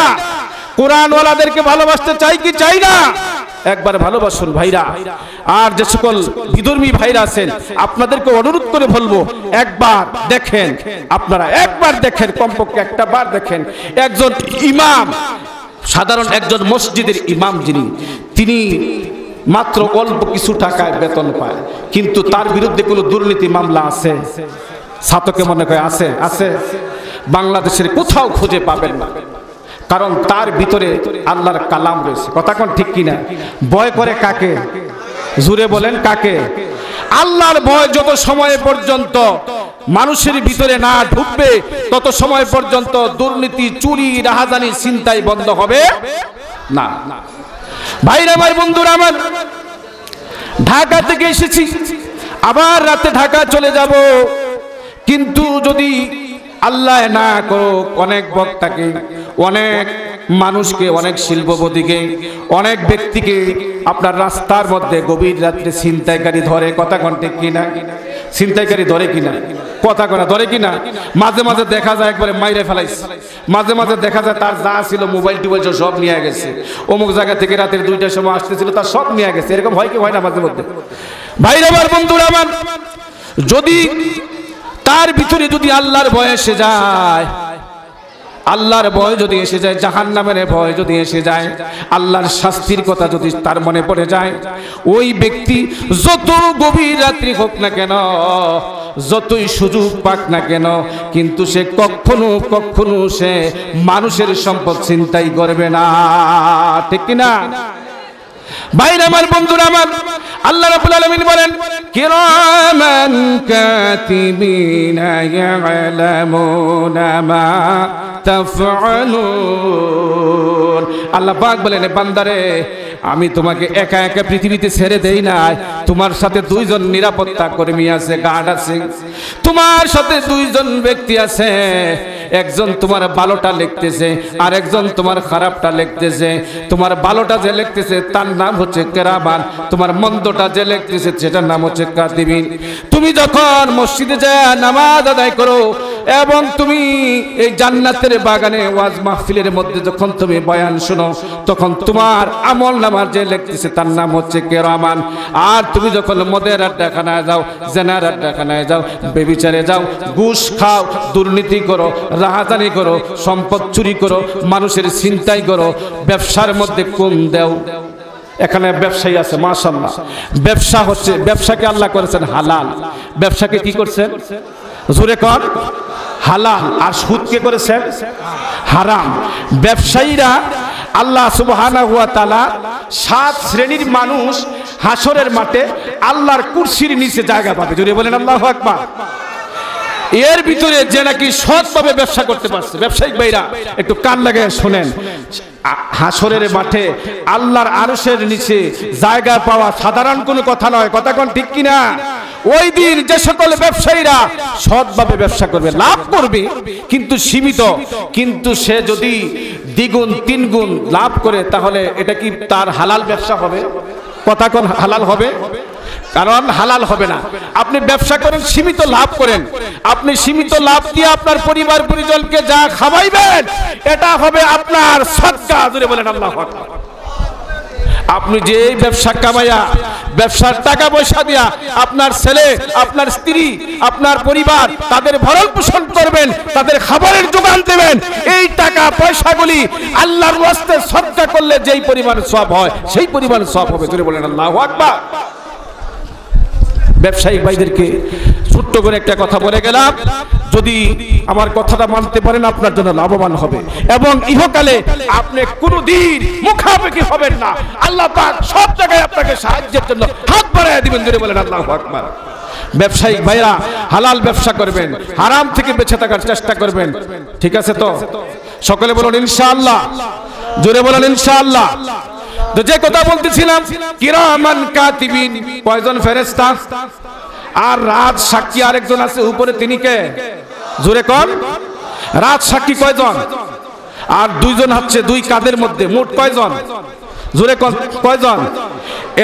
কোরআনওয়ালাদেরকে ভালোবাসতে চাই কি চাই না? একবার ভালোবাসুন ভাইরা। আর যে সকল বিধর্মী ভাইরা আছেন, আপনাদেরকে অনুরোধ করে বলবো, একবার দেখেন, আপনারা একবার দেখেন, কমপক্ষে একটা বার দেখেন, একজন ইমাম, সাধারণ একজন মসজিদের ইমাম যিনি, তিনি মাত্র অল্প কিছু টাকায় বেতন পায়, কিন্তু তার বিরুদ্ধে কোনো দুর্নীতি মামলা আছে? ছাত্রকে মনে করে আছে? আছে? বাংলাদেশের কোথাও খুঁজে পাবেন না, কারণ তার ভিতরে আল্লাহর কালাম রয়েছে, কথা কোন ঠিক কিনা? ভয় করে কাকে? জুড়ে বলেন কাকে? আল্লাহর ভয় যত সময় পর্যন্ত মানুষের ভিতরে না ঢুকবে, তত সময় পর্যন্ত দুর্নীতি, চুরি, রাহাজানি, ছিনতাই বন্ধ হবে না। ভাইরা আমার, বন্ধুরা আমার, ঢাকা থেকে এসেছি, আবার রাতে ঢাকা চলে যাব, কিন্তু যদি আল্লাহ না করুক, অনেক বক্তাকে, অনেক মানুষকে, অনেক শিল্পপতিকে, অনেক ব্যক্তিকে আপনার রাস্তার মধ্যে গভীর রাত্রে ছিনতাইকারী ধরে, কথা কোন ঠিক কিনা? ছিনতাইকারী ধরে কিনা? কথা কোনা ধরে কিনা? মাঝে মাঝে দেখা যায় একবারে মাইরে ফেলাইছে, মাঝে মাঝে দেখা যায় তার যা ছিল মোবাইল টোবাইল সব নিয়ে গেছে, অমুক জায়গা থেকে রাতের 2টার সময় আসতেছিল, তার সব নিয়ে গেছে। এরকম হয় কি হয় না মাঝে মধ্যে? ভাইরা আমার, বন্ধুরা আমার, যদি তার ভিতরে যদি আল্লাহর ভয় এসে যায়, আল্লাহর ভয় যদি এসে যায়, জাহান্নামের ভয় যদি এসে যায়, আল্লাহর শাস্তির কথা যদি তার মনে পড়ে যায়, ওই ব্যক্তি যত গভীর রাত্রি হোক না কেন, যতই সুযোগ পাক না কেন, কিন্তু সে কখনো সে মানুষের সম্পদ ছিনতাই করবে না। ঠিক কিনা ভাইরা আমার, বন্ধুরা আমার, আল্লাহ রাব্বুল আলামিন বলেন কিরামান কাতিবিনা ইয়ালামুনা মা তাফআলুন। আল্লাহ পাক বলেন, বান্দারে আমি তোমাকে একা একা পৃথিবীতে ছেড়ে দেই নাই, তোমার সাথে দুইজন নিরাপত্তা কর্মী আছে, গার্ড আছে, তোমার সাথে দুইজন ব্যক্তি আছে, একজন তোমার ভালোটা লিখতেছে আর একজন তোমার খারাপটা লিখতেছে। তোমার ভালোটা যে লিখতেছে তার নাম হচ্ছে কিরামান, তোমার মন্দটা যে লিখতেছে সেটার নাম হচ্ছে কাতিবিন। তুমি যখন মসজিদে যায় নামাজ আদায় করো এবং তুমি এই জান্নাতের বাগানে ওয়াজ মাহফিলের মধ্যে যখন তুমি বয়ান শোনো, তখন তোমার আমল নামার যে লিখতেছে তার নাম হচ্ছে কিরামান। আর তুমি যখন মদের আড্ডাখানায় যাও, জেনার আড্ডাখানায় যাও, বেবিচারে যাও, ঘুষ খাও, দুর্নীতি করো, রাহাজানি করো, সম্পদ চুরি করো, মানুষের ছিনতাই করো, ব্যবসার মধ্যে কম দেও। এখানে ব্যবসায়ী আছে মাশাআল্লাহ, ব্যবসা হচ্ছে, ব্যবসাকে আল্লাহ করেছেন হালাল, ব্যবসাকে কি করছেন জোরে কর হালাল, আর সুদকে করেছেন হারাম। ব্যবসায়ীরা আল্লাহ সুবহানাহু ওয়া তাআলা 7 শ্রেণীর মানুষ হাসরের মাঠে আল্লাহর কুরসির নিচে জায়গা পাবে। জোরে বলেন আল্লাহু আকবার। এর ভিতরে যে নাকি সৎভাবে ব্যবসা করতে পারছে, ব্যবসায়িক ভাইরা একটু কান লাগায় শুনেন, হাসরের মাঠে আল্লাহর আরশের নিচে জায়গা পাওয়া সাধারণ কোনো কথা নয়। কথা কোন ঠিক কিনা? ওই দিন যে সকল ব্যবসায়ীরা সৎভাবে ব্যবসা করবে, লাভ করবে কিন্তু সীমিত, কিন্তু সে যদি দ্বিগুণ তিনগুণ লাভ করে তাহলে এটা কি তার হালাল ব্যবসা হবে? কথা কোন হালাল হবে? কারণ হালাল হবে না। আপনি ব্যবসা করেন, সীমিত লাভ করেন, আপনি সীমিত লাভ দিয়ে আপনার পরিবার পরিজনকে যা খাওয়াইবেন এটা হবে আপনার সদকা। জোরে বলেন আল্লাহু আকবার। আপনি যে ব্যবসা কামাইয়া, ব্যবসার টাকা পয়সা দিয়া আপনার ছেলে, আপনার স্ত্রী, আপনার পরিবার তাদের ভরণ পোষণ করবেন, তাদের খাবারের যোগান দেবেন, এই টাকা পয়সাগুলি আল্লাহর ওয়াস্তে সদকা করলে যেই পরিমাণ সওয়াব হয় সেই পরিমাণ সওয়াব হবে। জোরে বলেন আল্লাহু আকবার। ব্যবসায়িক ভাইদেরকে ছোট্ট করে একটা কথা বলে গেলাম, যদি আমার কথাটা মানতে পারেন আপনার জন্য লাভবান হবে এবং ইহকালে আপনি কোনোদিন মুখাপেক্ষি হবেন না। আল্লাহ পাক সব জায়গায় আপনাকে সাহায্যের জন্য হাত বাড়ায় দিবেন। জোরে বলেন আল্লাহু আকবার। ব্যবসায়িক ভাইরা হালাল ব্যবসা করবেন, হারাম থেকে বেঁচে থাকার চেষ্টা করবেন। ঠিক আছে তো? সকলে বলুন ইনশাআল্লাহ। জোরে বলেন ইনশাআল্লাহ। তো যে কথা বলতেছিলাম, কিরামান কাতিবিন, কয়জন ফেরেশতা? আর রাজ সাক্ষী আরেকজন আছে উপরে, তিনি কে? জোরে কোন? রাজ সাক্ষী কয়জন? আর দুইজন হচ্ছে দুই কাঁধের মধ্যে, মোট কয়জন? জোরে কয়জন?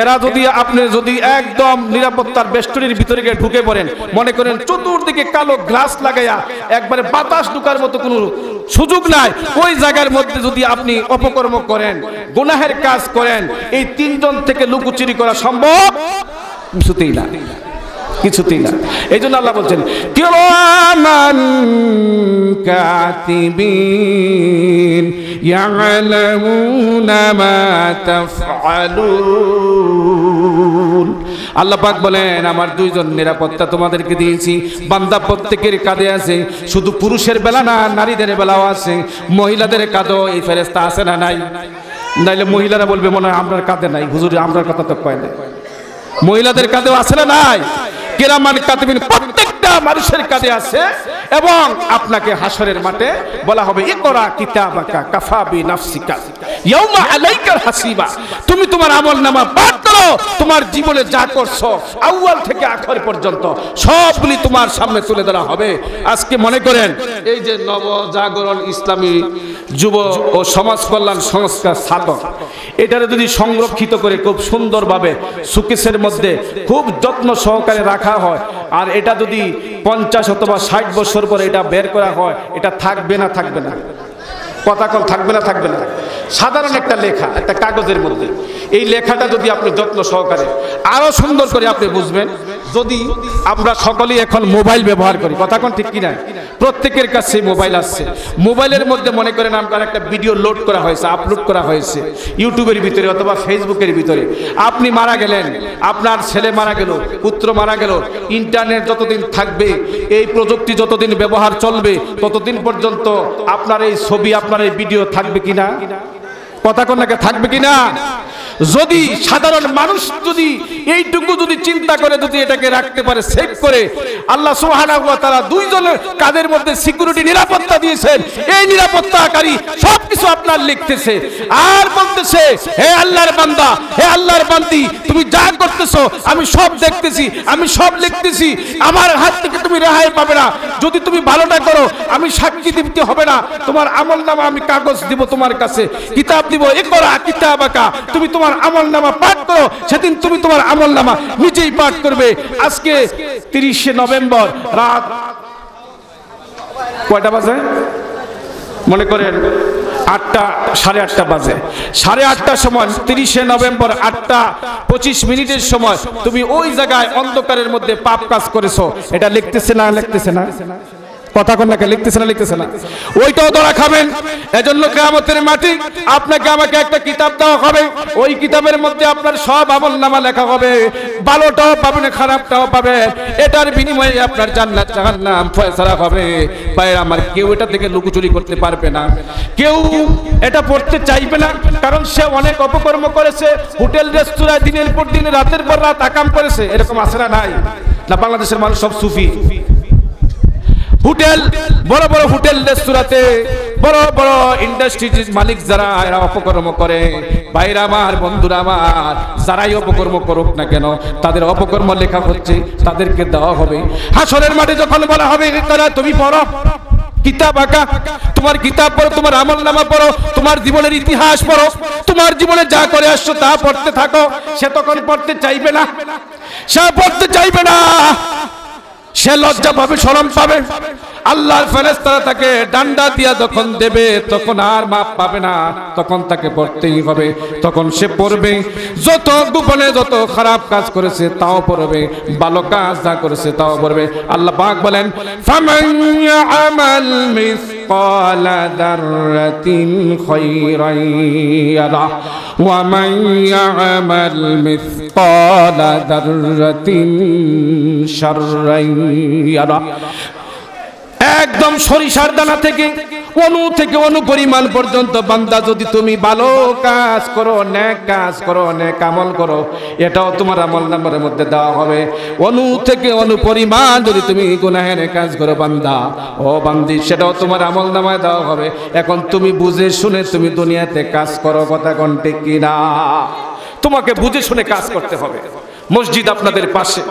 এরা যদি আপনি যদি একদম নিরাপত্তার বেষ্টনীর ভিতরে গিয়ে ঢুকে পড়েন, মনে করেন চতুর্দিকে কালো গ্লাস লাগাইয়া একবারে বাতাস ঢুকার মতো কোনো সুযোগ নাই, ওই জায়গার মধ্যে যদি আপনি অপকর্ম করেন, গুনাহের কাজ করেন, এই তিনজন থেকে লুকোচুরি করা সম্ভব কিছুতেই না, কিছুতেই না। এই জন্য আল্লাহ বলছেন কিরামান কাতিবিন ইয়ালামুনা মা তাফআলুন। আল্লাহ পাক বলেন আমার দুইজন নিরাপত্তা তোমাদেরকে দিয়েছি, বান্দা প্রত্যেকের কাঁধে আছে, শুধু পুরুষের বেলা না, নারীদের বেলাও আছে, মহিলাদের কাঁধেও এই ফেরেশতা আছে না নাই? নাইলে মহিলারা বলবে মনে হয় আমরার কাঁধে নাই, হুজুর আমরার কথা তো কয় না। মহিলাদের কাঁধেও আছে না নাই? কিরামান কাতিবিন প্রত্যেকটা মানুষের কাঁধে আছে এবং আপনাকে হাসরের মাঠে বলা হবে ইকরা কিতাবাকা কাফা বিনাফসিকা ইয়াউমা আলাইকা হাসিবা। তুমি তোমার আমলনামা পাঠ করো, তোমার জীবনে যা করছো আউয়াল থেকে আখর পর্যন্ত সবগুলি তোমার সামনে তুলে ধরা হবে। আজকে মনে করেন এই যে নবজাগরণ ইসলামী যুব ও সমাজ কল্যাণ সংস্কার সাধক, এটারে যদি সংরক্ষিত করে খুব সুন্দরভাবে সুকেশের মধ্যে খুব যত্ন সহকারে রাখা হয়, আর এটা যদি 50 অথবা 60 বছর পরে এটা বের করা হয়, এটা থাকবে না থাকবে না? কথা কল থাকবে না থাকবে না? সাধারণ একটা লেখা একটা কাগজের মধ্যে, এই লেখাটা যদি আপনি যত্ন সহকারে আরো সুন্দর করে আপনি বুঝবেন, যদি আমরা সকলেই এখন মোবাইল ব্যবহার করি, কথা কোন ঠিক কিনা? প্রত্যেকের কাছে মোবাইল আছে। মোবাইলের মধ্যে মনে করেন আপনার একটা ভিডিও লোড করা হয়েছে, আপলোড করা হয়েছে ইউটিউবের ভিতরে অথবা ফেসবুকের ভিতরে। আপনি মারা গেলেন, আপনার ছেলে মারা গেল, পুত্র মারা গেল, ইন্টারনেট যতদিন থাকবে, এই প্রযুক্তি যতদিন ব্যবহার চলবে, ততদিন পর্যন্ত আপনার এই ছবি, আপনার এই ভিডিও থাকবে কিনা? কথা কোন নাকি থাকবে কিনা? যদি সাধারণ মানুষ যদি এইটুকু যদি চিন্তা করে যদি এটাকে রাখতে পারে, সেভ করে, আল্লাহ সুবহানাহু ওয়া তাআলা দুইজনের কাদের মধ্যে সিকিউরিটি নিরাপত্তা দিয়েছেন। এই নিরাপত্তাকারী সবকিছু আপনার লিখতেছে আর বলতেছে, হে আল্লাহর বান্দা, হে আল্লাহর বান্দি, তুমি যা করতেছো আমি সব দেখতেছি, আমি সব লিখতেছি, আমার হাত থেকে তুমি রেহাই পাবে না। যদি তুমি ভালোটা করো আমি সাক্ষী দিতে হবে না, তোমার আমলনামা আমি কাগজ দিব তোমার কাছে, কিতাব দিব, ইকরা কিতাবাকা, তুমি তোমার আমলনামা পাঠ করো। সেদিন তুমি তোমার আমলনামা নিজেই পাঠ করবে। আজকে 30 নভেম্বর রাত কয়টা বাজে মনে করেন? 8টা, 8:30 বাজে। 8:30টার সময় 30 নভেম্বর 8:25 সময় তুমি ওই জায়গায় অন্ধকারের মধ্যে পাপ কাজ করেছো। এটা লিখতেছে না? লিখতেছে না? কথা কোন নাকি লিখতেছে না? লিখতেছে না? ওইটাও ধরা খাবেন। এজন্য কিয়ামতের মাটি আপনাকে আমাকে একটা কিতাব দেওয়া হবে, ওই কিতাবের মধ্যে আপনার সব আমলনামা লেখা হবে, ভালোটাও পাবেন, খারাপটাও পাবেন। এটার বিনিময়ে আপনার জান্নাত জাহান্নাম ফয়সালা হবে। ভাই আমার, কেউ এটা থেকে লুকোচুরি করতে পারবে না, কেউ এটা পড়তে চাইবে না, কারণ সে অনেক অপকর্ম করেছে, হোটেল রেস্তোরাঁ দিনের পর দিন, রাতের পর রাত আকাম করেছে। এরকম আছে না? নাই না? বাংলাদেশের মানুষ সব সুফি। হোটেল, বড় বড় হোটেল রেস্তোরাঁতে বড় বড় ইন্ডাস্ট্রিজ মালিক যারা, এরা অপকর্ম করে। ভাইরা আমার, বন্ধুরা আমার, যারাই অপকর্ম করুক না কেন, তাদের অপকর্ম লেখা হচ্ছে, তাদেরকে দেওয়া হবে। হাসরের মাঠে যখন বলা হবে তুমি পড়ো কিতাব আঁকা, তোমার কিতাব পড়ো, তোমার আমলনামা পড়ো, তোমার জীবনের ইতিহাস পড়ো, তোমার জীবনে যা করে আসছো তা পড়তে থাকো, সে তখন পড়তে চাইবে না, সে পড়তে চাইবে না, সে লজ্জা পাবে, শরম পাবে। আল্লাহর ফেরেশতারা তাকে ডান্ডা দিয়া যখন দেবে, তখন আর মাপ পাবে না, তখন তাকে পড়তেই হবে। তখন সে পড়বে, যত গোপনে যত খারাপ কাজ করেছে তাও পড়বে, ভালো কাজ যা করেছে তাও পড়বে। আল্লাহ পাক বলেন, ফামান ইয়ামাল মিসকালা দাররাতিন খায়রান ইয়ারা ওয়া মান ইয়ামাল মিসকালা দাররাতিন শাররান ইয়ারা। একদম সরিষার দানা থেকে অনু পরিমাণ পর্যন্ত বান্দা, যদি তুমি ভালো কাজ করো, নেক কাজ করো, নেক আমল করো, এটাও তোমার আমলনামার মধ্যে দেওয়া হবে। অনু পরিমাণ যদি তুমি গুনাহের কাজ করো বান্দা, ও বান্দি, সেটাও তোমার আমলনামায় দেওয়া হবে। এখন তুমি বুঝে শুনে তুমি দুনিয়াতে কাজ করো, কথা কোন ঠিক কিনা? তোমাকে বুঝে শুনে কাজ করতে হবে। মসজিদ আপনাদের পাশে,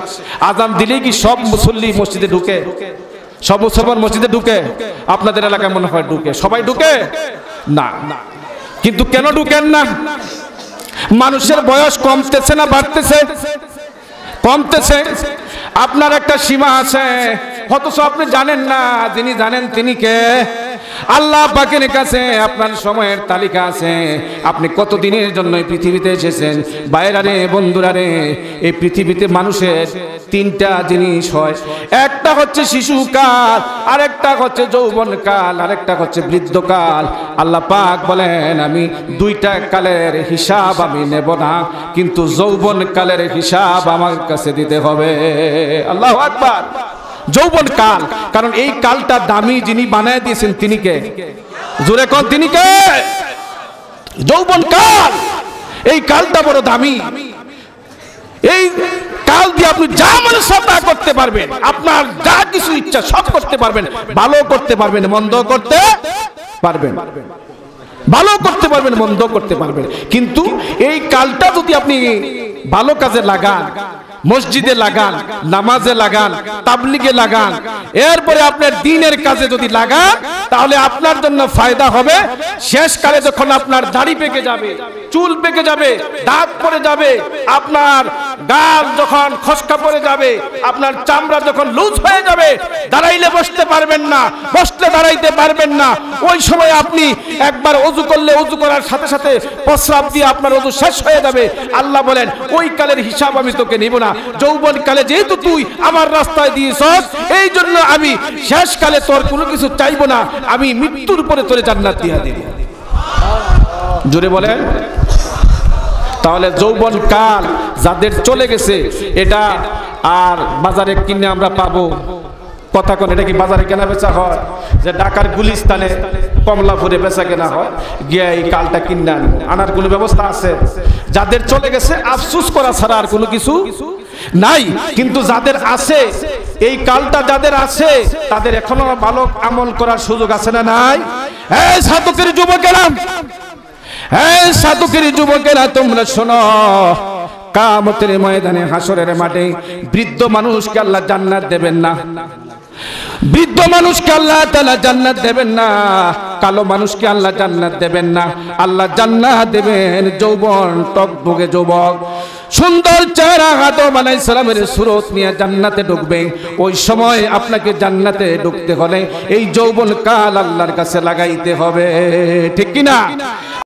আজান দিলেই কি সব মুসল্লি মসজিদে ঢুকে? সব মুসলমান মসজিদে ঢুকে? আপনাদের এলাকায় মনে হয় ঢুকে, সবাই ঢুকে না। কিন্তু কেন ঢুকেন না? মানুষের বয়স কমতেছে না বাড়তেছে? কমতেছে। আপনার একটা সীমা আছে, অথচ আপনি জানেন না। যিনি জানেন তিনি কে? আল্লাহ পাকের কাছে আপনার সময়ের তালিকা আছে। আপনি কত দিনের জন্য এই পৃথিবীতে এসেছেন? ভাইরা রে, বন্ধুরা রে, এই পৃথিবীতে মানুষের 3টা জিনিস হয়। একটা হচ্ছে শিশুকাল, আরেকটা হচ্ছে যৌবনকাল, আরেকটা হচ্ছে বৃদ্ধকাল। আল্লাহ পাক বলেন, আমি 2টা কালের হিসাব আমি নেব না, কিন্তু যৌবনকালের হিসাব আমার কাছে দিতে হবে। আল্লাহু আকবার। যৌবন কাল, কারণ এই কালটা দামি, যিনি বানায় দিয়েছেন তিনি কে? জোরে কোন তিনি কে? যৌবন কাল, এই কালটা বড় দামি। এই কাল দিয়ে আপনি যা মনে সব তা করতে পারবেন, আপনার যা কিছু ইচ্ছা সব করতে পারবেন, ভালো করতে পারবেন, মন্দ করতে পারবেন, ভালো করতে পারবেন, মন্দ করতে পারবেন। কিন্তু এই কালটা যদি আপনি ভালো কাজে লাগান, মসজিদে লাগান, নামাজে লাগান, তাবলিগে লাগান, এরপরে আপনার দ্বীনের কাজে যদি লাগান, তাহলে আপনার জন্য ফায়দা হবে। শেষকালে যখন আপনার দাড়ি পেকে যাবে, চুল পেকে যাবে, দাঁত পড়ে যাবে, আপনার গাল যখন খসকা পড়ে যাবে, আপনার চামড়া যখন লুজ হয়ে যাবে, দাঁড়াই দাঁড়াইলে বসতে পারবেন না, বসলে দাঁড়াইতে পারবেন না। ওই সময় আপনি একবার ওযু করলে ওযু করার সাথে সাথে প্রস্রাব দিয়ে আপনার ওযু শেষ হয়ে যাবে। আল্লাহ বলেন ওই কালের হিসাব আমি তোকে নিব না। যৌবন কালে যেহেতু তুই আমার রাস্তায় দিয়েছস, এই জন্য আমি শেষ কালে তোর কোনো কিছু চাইবো না, আমি মৃত্যুর পরে তোরে জান্নাত দিয়ে দিব। জোরে বলেন। তাহলে যৌবন কাল যাদের চলে গেছে, এটা আর বাজারে কিনে আমরা পাবো? কথা কোন, এটা কি বাজারে কেনা বেচা হয়? যে ঢাকার গুলিস্তানে কমলাপুরে বেচা কেনা হয়, গিয়ে এই কালটা কিনে আনার কোনো ব্যবস্থা আছে? যাদের চলে গেছে আফসোস করা ছাড়া আর কোনো কিছু নাই। কিন্তু যাদের আছে, এই কালটা যাদের আছে, তাদের এখনো ভালো আমল করার সুযোগ আছে না নাই? এই সাধকের যুবকেরা, এই সাধকের যুবকেরা, তোমরা শোনো, কিয়ামতের ময়দানে হাসরের মাঠে বৃদ্ধ মানুষকে আল্লাহ জান্নাত দেবেন না। বৃদ্ধ মানুষকে আল্লাহ তাআলা জান্নাত দেবেন না, কালো মানুষকে আল্লাহ জান্নাত দেবেন না। আল্লাহ জান্নাত দেবেন যৌবন টকবগে যুবক, সুন্দর চেহারা, আদম আলাইহিস সালামের সুরত নিয়ে জান্নাতে ঢুকবে। ওই সময় আপনাকে জান্নাতে ঢুকতে হলে এই যৌবন কাল আল্লাহর কাছে লাগাইতে হবে, ঠিক কি না?